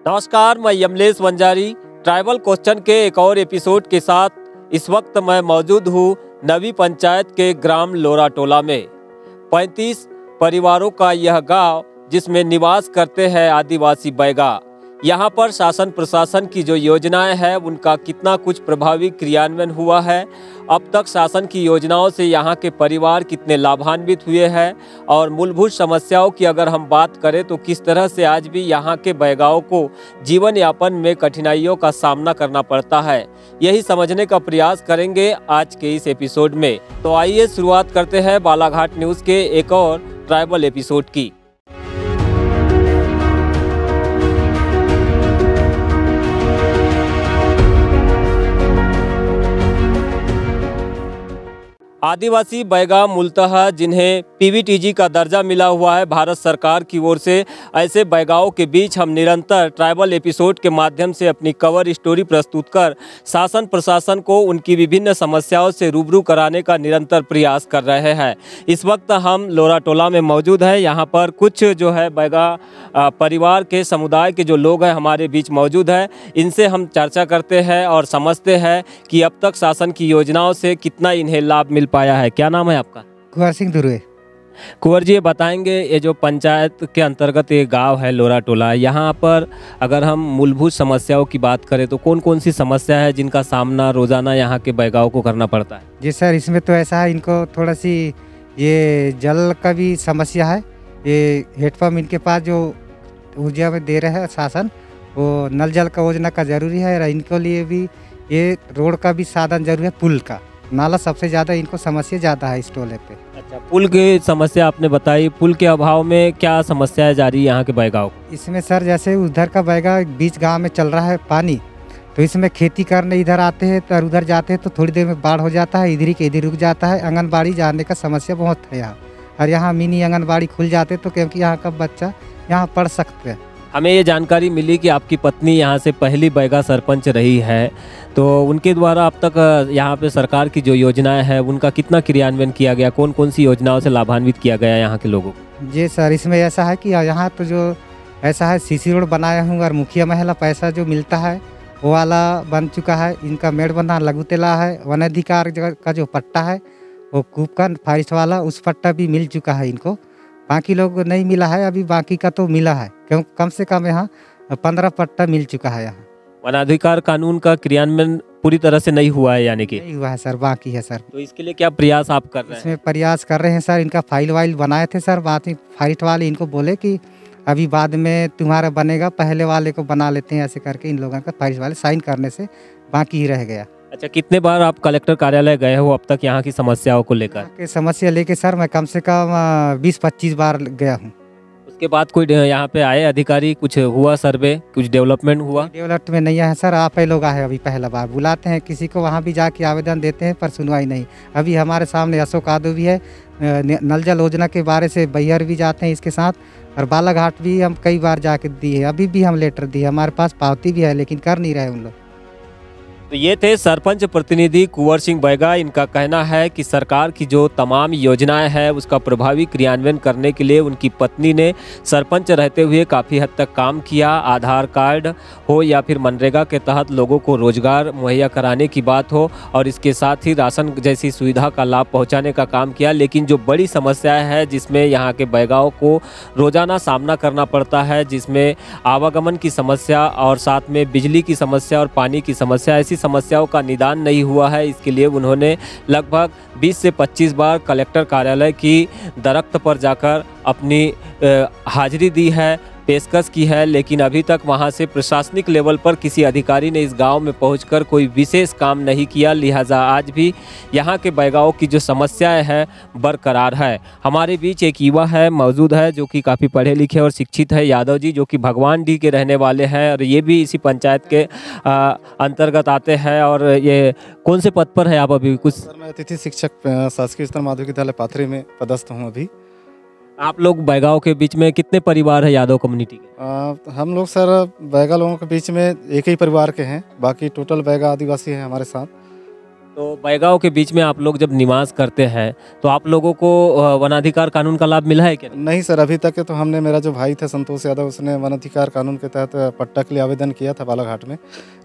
नमस्कार, मैं यमलेश Wanjari tribal question के एक और एपिसोड के साथ इस वक्त मैं मौजूद हूँ नवी पंचायत के ग्राम लोराटोला में। 35 परिवारों का यह गांव जिसमें निवास करते हैं आदिवासी बैगा। यहाँ पर शासन प्रशासन की जो योजनाएं हैं उनका कितना कुछ प्रभावी क्रियान्वयन हुआ है, अब तक शासन की योजनाओं से यहाँ के परिवार कितने लाभान्वित हुए हैं और मूलभूत समस्याओं की अगर हम बात करें तो किस तरह से आज भी यहाँ के बैगाओं को जीवन यापन में कठिनाइयों का सामना करना पड़ता है, यही समझने का प्रयास करेंगे आज के इस एपिसोड में। तो आइए शुरुआत करते हैं बालाघाट न्यूज़ के एक और ट्राइबल एपिसोड की। आदिवासी बैगा मूलतः जिन्हें पीवीटीजी का दर्जा मिला हुआ है भारत सरकार की ओर से, ऐसे बैगाओं के बीच हम निरंतर ट्राइबल एपिसोड के माध्यम से अपनी कवर स्टोरी प्रस्तुत कर शासन प्रशासन को उनकी विभिन्न समस्याओं से रूबरू कराने का निरंतर प्रयास कर रहे हैं। इस वक्त हम लोराटोला में मौजूद हैं। यहाँ पर कुछ जो है बैगा परिवार के समुदाय के जो लोग हैं हमारे बीच मौजूद हैं। इनसे हम चर्चा करते हैं और समझते हैं कि अब तक शासन की योजनाओं से कितना इन्हें लाभ मिल पाया है। क्या नाम है आपका? कुंवर सिंह दुर्वे। कुंवर जी, ये बताएंगे ये जो पंचायत के अंतर्गत ये गांव है लोराटोला, यहाँ पर अगर हम मूलभूत समस्याओं की बात करें तो कौन कौन सी समस्या है जिनका सामना रोजाना यहाँ के बैगाओं को करना पड़ता है? जी सर, इसमें तो ऐसा है, इनको थोड़ा सी ये जल का भी समस्या है। ये हेडपम्प इनके पास जो ऊर्जा में दे रहे हैं शासन, वो नल जल का योजना का जरूरी है और इनके लिए भी ये रोड का भी साधन जरूरी है। पुल का नाला सबसे ज़्यादा इनको समस्या ज़्यादा है इस टोले पे। अच्छा, पुल की समस्या आपने बताई, पुल के अभाव में क्या समस्याएं जारी यहाँ के बैगाओं? इसमें सर जैसे उधर का बैगा बीच गांव में चल रहा है पानी, तो इसमें खेती करने इधर आते हैं तो उधर जाते हैं तो थोड़ी देर में बाढ़ हो जाता है, इधर ही के इधर रुक जाता है। आंगनबाड़ी जाने का समस्या बहुत है यहाँ, और यहाँ मिनी आंगनबाड़ी खुल जाते तो क्योंकि यहाँ का बच्चा यहाँ पढ़ सकते हैं। हमें ये जानकारी मिली कि आपकी पत्नी यहाँ से पहली बैगा सरपंच रही है, तो उनके द्वारा अब तक यहाँ पे सरकार की जो योजनाएं हैं उनका कितना क्रियान्वयन किया गया, कौन कौन सी योजनाओं से लाभान्वित किया गया यहाँ के लोगों को? जी सर, इसमें ऐसा है कि यहाँ तो जो ऐसा है सीसी रोड बनाया हूँ और मुखिया महिला पैसा जो मिलता है वो वाला बन चुका है। इनका मेड़ बंधा लघु तेला है। वन अधिकार का जो पट्टा है वो कूप का फॉरेस्ट वाला, उस पट्टा भी मिल चुका है इनको। बाकी लोग को नहीं मिला है अभी, बाकी का तो मिला है, क्यों कम से कम यहाँ 15 पट्टा मिल चुका है। यहाँ वनाधिकार कानून का क्रियान्वयन पूरी तरह से नहीं हुआ है, यानी कि नहीं हुआ है सर, बाकी है सर। तो इसके लिए क्या प्रयास आप कर रहे हैं? इसमें प्रयास कर रहे हैं सर। इनका फाइल वाइल बनाए थे सर, बाद में फॉरेस्ट वाले इनको बोले कि अभी बाद में तुम्हारा बनेगा, पहले वाले को बना लेते हैं, ऐसे करके इन लोगों का फॉरेस्ट वाले साइन करने से बाकी ही रह गया। अच्छा, कितने बार आप कलेक्टर कार्यालय गए हो अब तक यहाँ की समस्याओं को लेकर? समस्या लेके सर मैं कम से कम 20-25 बार गया हूँ। उसके बाद कोई यहाँ पे आए अधिकारी, कुछ हुआ सर्वे, कुछ डेवलपमेंट हुआ? डेवलपमेंट नहीं है सर, आप ही लोग आए अभी पहला बार। बुलाते हैं किसी को, वहाँ भी जाके आवेदन देते हैं पर सुनवाई नहीं। अभी हमारे सामने अशोक यादव भी है, नल जल योजना के बारे से बैहर भी जाते हैं इसके साथ, और बालाघाट भी हम कई बार जाके दिए, अभी भी हम लेटर दिए, हमारे पास पावती भी है लेकिन कर नहीं रहे उन लोग। तो ये थे सरपंच प्रतिनिधि कुंवर सिंह बैगा। इनका कहना है कि सरकार की जो तमाम योजनाएं हैं उसका प्रभावी क्रियान्वयन करने के लिए उनकी पत्नी ने सरपंच रहते हुए काफ़ी हद तक काम किया। आधार कार्ड हो या फिर मनरेगा के तहत लोगों को रोजगार मुहैया कराने की बात हो, और इसके साथ ही राशन जैसी सुविधा का लाभ पहुँचाने का काम किया। लेकिन जो बड़ी समस्या है जिसमें यहाँ के बैगाओं को रोजाना सामना करना पड़ता है, जिसमें आवागमन की समस्या और साथ में बिजली की समस्या और पानी की समस्या, ऐसी समस्याओं का निदान नहीं हुआ है। इसके लिए उन्होंने लगभग 20 से 25 बार कलेक्टर कार्यालय की दरख्त पर जाकर अपनी हाजिरी दी है, पेशकश की है, लेकिन अभी तक वहां से प्रशासनिक लेवल पर किसी अधिकारी ने इस गांव में पहुंचकर कोई विशेष काम नहीं किया। लिहाजा आज भी यहां के बैगाओं की जो समस्याएं हैं बरकरार है। हमारे बीच एक युवा है मौजूद है जो कि काफ़ी पढ़े लिखे और शिक्षित है, यादव जी, जो कि भगवान डी के रहने वाले हैं और ये भी इसी पंचायत के अंतर्गत आते हैं। और ये कौन से पद पर है आप अभी? कुछ सर, मैं अतिथि शिक्षक शासकीय स्तर माध्यमिक विद्यालय पाथरी में पदस्थ हूँ अभी। आप लोग बैगाओं के बीच में कितने परिवार है यादव कम्युनिटी के? हम लोग सर बैगा लोगों के बीच में एक ही परिवार के हैं, बाकी टोटल बैगा आदिवासी हैं हमारे साथ। तो बैगांव के बीच में आप लोग जब निवास करते हैं तो आप लोगों को वनाधिकार कानून का लाभ मिला है क्या? नहीं सर, अभी तक तो हमने, मेरा जो भाई था संतोष यादव, उसने वन अधिकार कानून के तहत पट्टा के लिए आवेदन किया था बालाघाट में,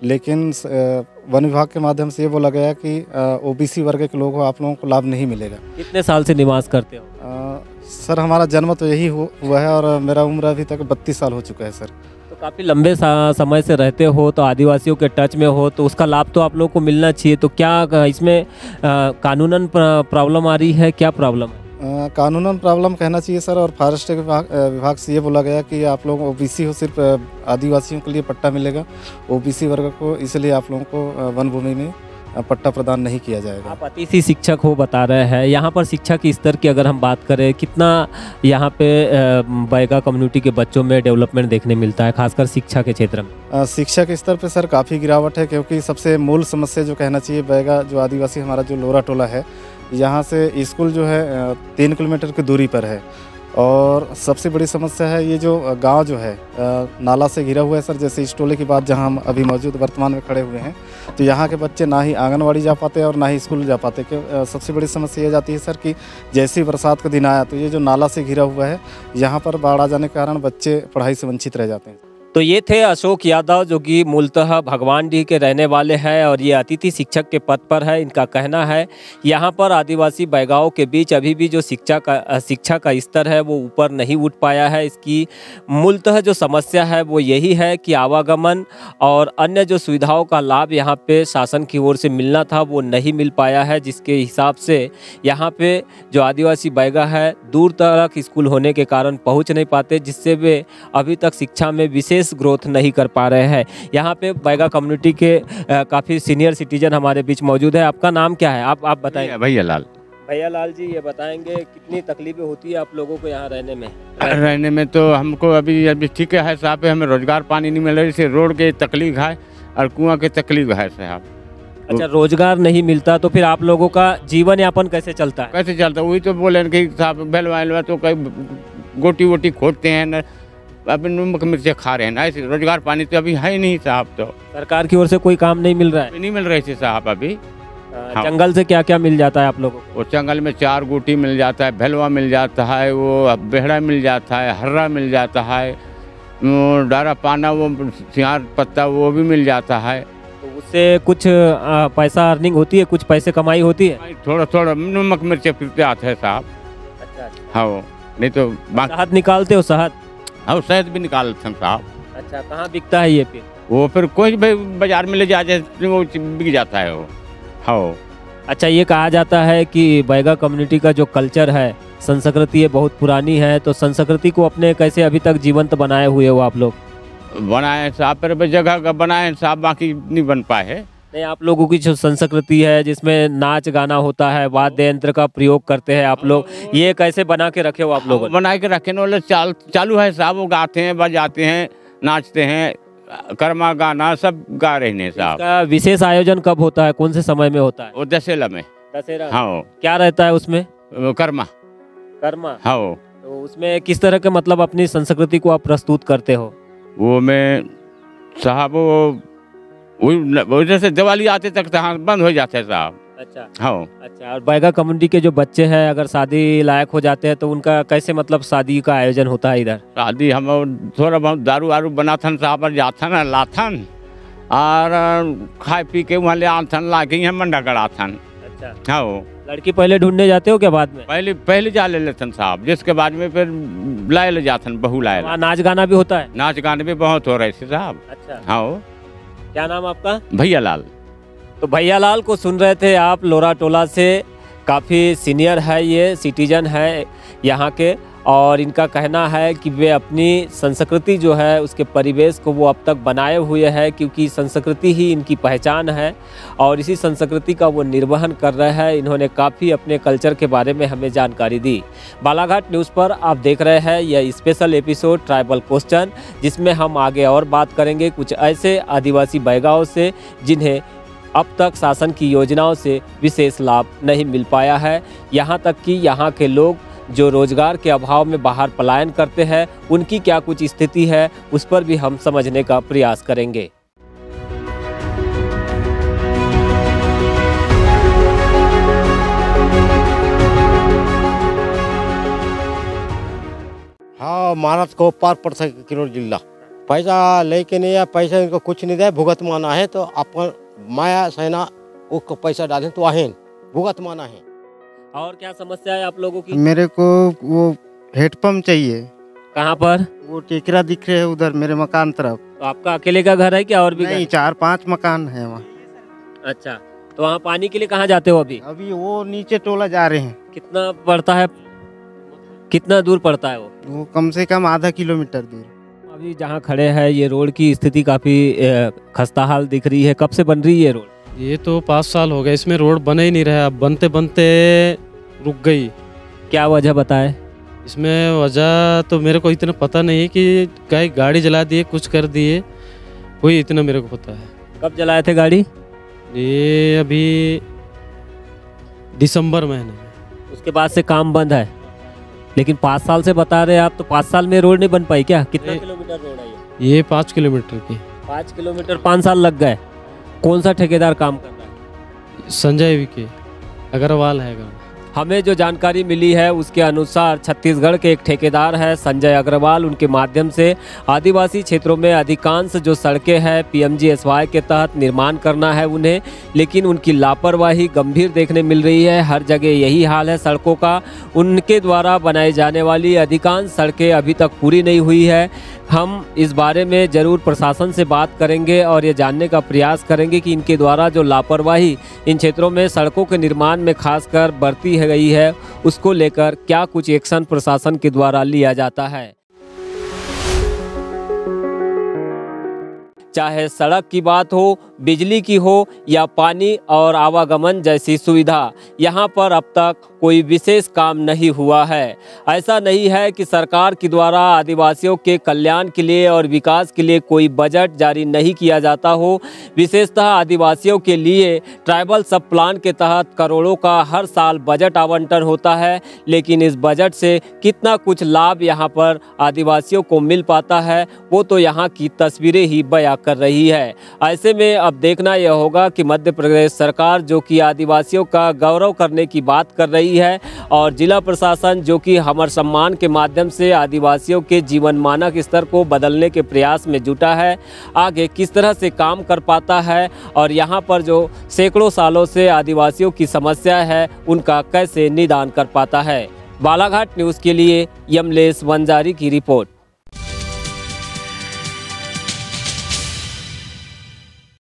लेकिन वन विभाग के माध्यम से ये बोला गया कि ओबीसी वर्ग के लोगों को, आप लोगों को लाभ नहीं मिलेगा। कितने साल से निवास करते हो? सर हमारा जन्म तो यही हुआ है और मेरा उम्र अभी तक 32 साल हो चुका है सर। तो काफ़ी लंबे समय से रहते हो, तो आदिवासियों के टच में हो, तो उसका लाभ तो आप लोगों को मिलना चाहिए। तो क्या इसमें कानूनन प्रॉब्लम आ रही है, क्या प्रॉब्लम है? कानूनन प्रॉब्लम कहना चाहिए सर, और फॉरेस्ट विभाग से ये बोला गया कि आप लोग ओबीसी हो, सिर्फ आदिवासियों के लिए पट्टा मिलेगा, ओबीसी वर्ग को, इसलिए आप लोगों को वन भूमि में पट्टा प्रदान नहीं किया जाएगा। आप अतिथि शिक्षक हो बता रहे हैं, यहाँ पर शिक्षा के स्तर की अगर हम बात करें, कितना यहाँ पे बैगा कम्युनिटी के बच्चों में डेवलपमेंट देखने मिलता है, खासकर शिक्षा के क्षेत्र में? शिक्षा के स्तर पे सर काफ़ी गिरावट है, क्योंकि सबसे मूल समस्या जो कहना चाहिए, बैगा जो आदिवासी हमारा जो लोरा टोला है, यहाँ से स्कूल जो है 3 किलोमीटर की दूरी पर है, और सबसे बड़ी समस्या है ये जो गांव जो है नाला से घिरा हुआ है सर। जैसे इस टोले की बात जहां हम अभी मौजूद वर्तमान में खड़े हुए हैं, तो यहाँ के बच्चे ना ही आंगनवाड़ी जा पाते और ना ही स्कूल जा पाते। क्यों? सबसे बड़ी समस्या ये जाती है सर कि जैसे ही बरसात का दिन आया तो ये जो नाला से घिरा हुआ है, यहाँ पर बाढ़ आ जाने के कारण बच्चे पढ़ाई से वंचित रह जाते हैं। तो ये थे अशोक यादव, जो कि मूलतः भगवानडीह के रहने वाले हैं और ये अतिथि शिक्षक के पद पर है। इनका कहना है यहाँ पर आदिवासी बैगाओं के बीच अभी भी जो शिक्षा का स्तर है वो ऊपर नहीं उठ पाया है। इसकी मूलतः जो समस्या है वो यही है कि आवागमन और अन्य जो सुविधाओं का लाभ यहाँ पे शासन की ओर से मिलना था वो नहीं मिल पाया है, जिसके हिसाब से यहाँ पे जो आदिवासी बैगा है दूर तक स्कूल होने के कारण पहुँच नहीं पाते, जिससे वे अभी तक शिक्षा में विशेष ग्रोथ नहीं कर पा रहे हैं। यहाँ पे बैगा कम्युनिटी के काफ़ी सीनियर सिटीजन हमारे बीच मौजूद है। आपका नाम क्या है, आप बताएं? भैया लाल। भैया लाल जी, ये बताएंगे कितनी तकलीफें होती है आप लोगों को यहाँ रहने में? रहने में तो हमको अभी ठीक है साहब, हमें रोजगार पानी नहीं मिल रहा है, जैसे रोड के तकलीफ है और कुआं के तकलीफ है साहब। अच्छा, रोजगार नहीं मिलता तो फिर आप लोगों का जीवन यापन कैसे चलता है? कैसे चलता है? वही तो बोले कि साहब बेलवा तो कहीं गोटी वोटी खोदते हैं न, अभी नमक मिर्चे खा रहे हैं ना, ऐसे रोजगार पानी तो अभी है ही नहीं साहब। तो सरकार की ओर से कोई काम नहीं मिल रहा है? नहीं मिल रहे थे साहब अभी। हाँ। जंगल से क्या क्या मिल जाता है आप लोगों को? वो जंगल में 4 गोटी मिल जाता है, भेलवा मिल जाता है, वो बेहड़ा मिल जाता है, हर्रा मिल जाता है, डारा पाना, वो सियार पत्ता वो भी मिल जाता है। तो उससे कुछ पैसा अर्निंग होती है, कुछ पैसे कमाई होती है? थोड़ा थोड़ा नमक मिर्चे फिरते आते हैं साहब। अच्छा। हाँ, नहीं तो शहद निकालते हो? शहद? हाँ, शहद भी निकालते हैं साहब। अच्छा, कहाँ बिकता है ये फिर? वो फिर कोई भी बाजार में ले जाते वो बिक जाता है वो। हाँ। अच्छा, ये कहा जाता है कि बैगा कम्युनिटी का जो कल्चर है, संस्कृति है, बहुत पुरानी है, तो संस्कृति को अपने कैसे अभी तक जीवंत बनाए हुए हो आप लोग? बनाए साहब, पर जगह का बनाए साहब, बाकी नहीं बन पाए है। नहीं, आप लोगों की जो संस्कृति है जिसमें नाच गाना होता है, वाद्य यंत्र का प्रयोग करते हैं आप लोग, ये कैसे बना के रखे हो आप लोग? बना के रखे वाले चालू है साहब, वो गाते हैं, बजाते हैं, नाचते हैं, कर्मा गाना सब गा रहे हैं साहब। इसका विशेष आयोजन कब होता है, कौन से समय में होता है? वो दशहरा में। दशहरा? हाँ। क्या रहता है उसमें? कर्मा। हाँ। तो उसमें किस तरह के मतलब अपनी संस्कृति को आप प्रस्तुत करते हो? वो में साहब वो जैसे दिवाली आते तक तो बंद हो जाते हैं साहब। अच्छा। हाँ। अच्छा, और बैगा कम्युनिटी के जो बच्चे हैं अगर शादी लायक हो जाते हैं तो उनका कैसे मतलब शादी का आयोजन होता है इधर? शादी हम थोड़ा बहुत दारू वारू बनाथन साहब और जाथन लाथन और खाए पी के वहाँ ले आथन ला के यहाँ मंडा कराथन। अच्छा। हाँ। लड़की पहले ढूंढने जाते हो क्या बाद में? पहले जा ले लेथन साहब, जिसके बाद में फिर लाए ले जाथन, बहू लाए। वहाँ नाच गाना भी होता है? नाच गाने भी बहुत हो रहे थे साहब। अच्छा। हाँ। क्या नाम आपका? भैया लाल। तो भैया लाल को सुन रहे थे आप, लोरा टोला से, काफ़ी सीनियर है, ये सिटीजन है यहाँ के, और इनका कहना है कि वे अपनी संस्कृति जो है उसके परिवेश को वो अब तक बनाए हुए हैं, क्योंकि संस्कृति ही इनकी पहचान है और इसी संस्कृति का वो निर्वहन कर रहे हैं। इन्होंने काफ़ी अपने कल्चर के बारे में हमें जानकारी दी। बालाघाट न्यूज़ पर आप देख रहे हैं यह स्पेशल एपिसोड ट्राइबल क्वेश्चन, जिसमें हम आगे और बात करेंगे कुछ ऐसे आदिवासी बैगाओं से जिन्हें अब तक शासन की योजनाओं से विशेष लाभ नहीं मिल पाया है। यहाँ तक कि यहाँ के लोग जो रोजगार के अभाव में बाहर पलायन करते हैं, उनकी क्या कुछ स्थिति है, उस पर भी हम समझने का प्रयास करेंगे। महाराज को पार पड़ सके किरोड़ जिला पैसा लेके नहीं है, पैसा इनको कुछ नहीं दे, भुगत माना है तो अपन माया सेना उसको पैसा डालें तो आहें भुगत माना है। और क्या समस्या है आप लोगों की? मेरे को वो हेडपम्प चाहिए। कहाँ पर? वो टेकरा दिख रहे हैं उधर मेरे मकान तरफ। तो आपका अकेले का घर है क्या और भी नहीं, घर? 4-5 मकान है वहाँ। अच्छा, तो वहाँ पानी के लिए कहाँ जाते हो अभी? अभी वो नीचे टोला जा रहे हैं। कितना पड़ता है, कितना दूर पड़ता है वो कम से कम आधा किलोमीटर दूर। अभी जहाँ खड़े हैं ये रोड की स्थिति काफ़ी खस्ताहाल दिख रही है। कब से बन रही है रोड? ये तो 5 साल हो गए, इसमें रोड बने ही नहीं रहा। अब बनते बनते रुक गई। क्या वजह बताए? इसमें वजह तो मेरे को इतना पता नहीं है कि कहीं गाड़ी जला दिए, कुछ कर दिए, कोई इतना मेरे को पता है। कब जलाए थे गाड़ी? ये अभी दिसंबर महीने में। उसके बाद से काम बंद है। लेकिन 5 साल से बता रहे हैं आप, तो 5 साल में रोड नहीं बन पाई क्या? कितना किलोमीटर रोड है ये 5 किलोमीटर की। 5 किलोमीटर 5 साल लग गए। कौन सा ठेकेदार काम कर रहा है? संजय विके अग्रवाल है गाँव। हमें जो जानकारी मिली है उसके अनुसार छत्तीसगढ़ के एक ठेकेदार है संजय अग्रवाल, उनके माध्यम से आदिवासी क्षेत्रों में अधिकांश जो सड़कें हैं PMGSY के तहत निर्माण करना है उन्हें, लेकिन उनकी लापरवाही गंभीर देखने मिल रही है। हर जगह यही हाल है सड़कों का। उनके द्वारा बनाई जाने वाली अधिकांश सड़कें अभी तक पूरी नहीं हुई है। हम इस बारे में ज़रूर प्रशासन से बात करेंगे और ये जानने का प्रयास करेंगे कि इनके द्वारा जो लापरवाही इन क्षेत्रों में सड़कों के निर्माण में खासकर बरती गई है उसको लेकर क्या कुछ एक्शन प्रशासन के द्वारा लिया जाता है। चाहे सड़क की बात हो, बिजली की हो या पानी और आवागमन जैसी सुविधा, यहाँ पर अब तक कोई विशेष काम नहीं हुआ है। ऐसा नहीं है कि सरकार के द्वारा आदिवासियों के कल्याण के लिए और विकास के लिए कोई बजट जारी नहीं किया जाता हो। विशेषतः आदिवासियों के लिए ट्राइबल सब प्लान के तहत करोड़ों का हर साल बजट आवंटन होता है, लेकिन इस बजट से कितना कुछ लाभ यहाँ पर आदिवासियों को मिल पाता है वो तो यहाँ की तस्वीरें ही बयां कर रही है। ऐसे में अब देखना यह होगा कि मध्य प्रदेश सरकार जो कि आदिवासियों का गौरव करने की बात कर रही है और जिला प्रशासन जो कि हमर सम्मान के माध्यम से आदिवासियों के जीवन मानक स्तर को बदलने के प्रयास में जुटा है, आगे किस तरह से काम कर पाता है और यहाँ पर जो सैकड़ों सालों से आदिवासियों की समस्या है उनका कैसे निदान कर पाता है। बालाघाट न्यूज़ के लिए यमलेश वंजारी की रिपोर्ट।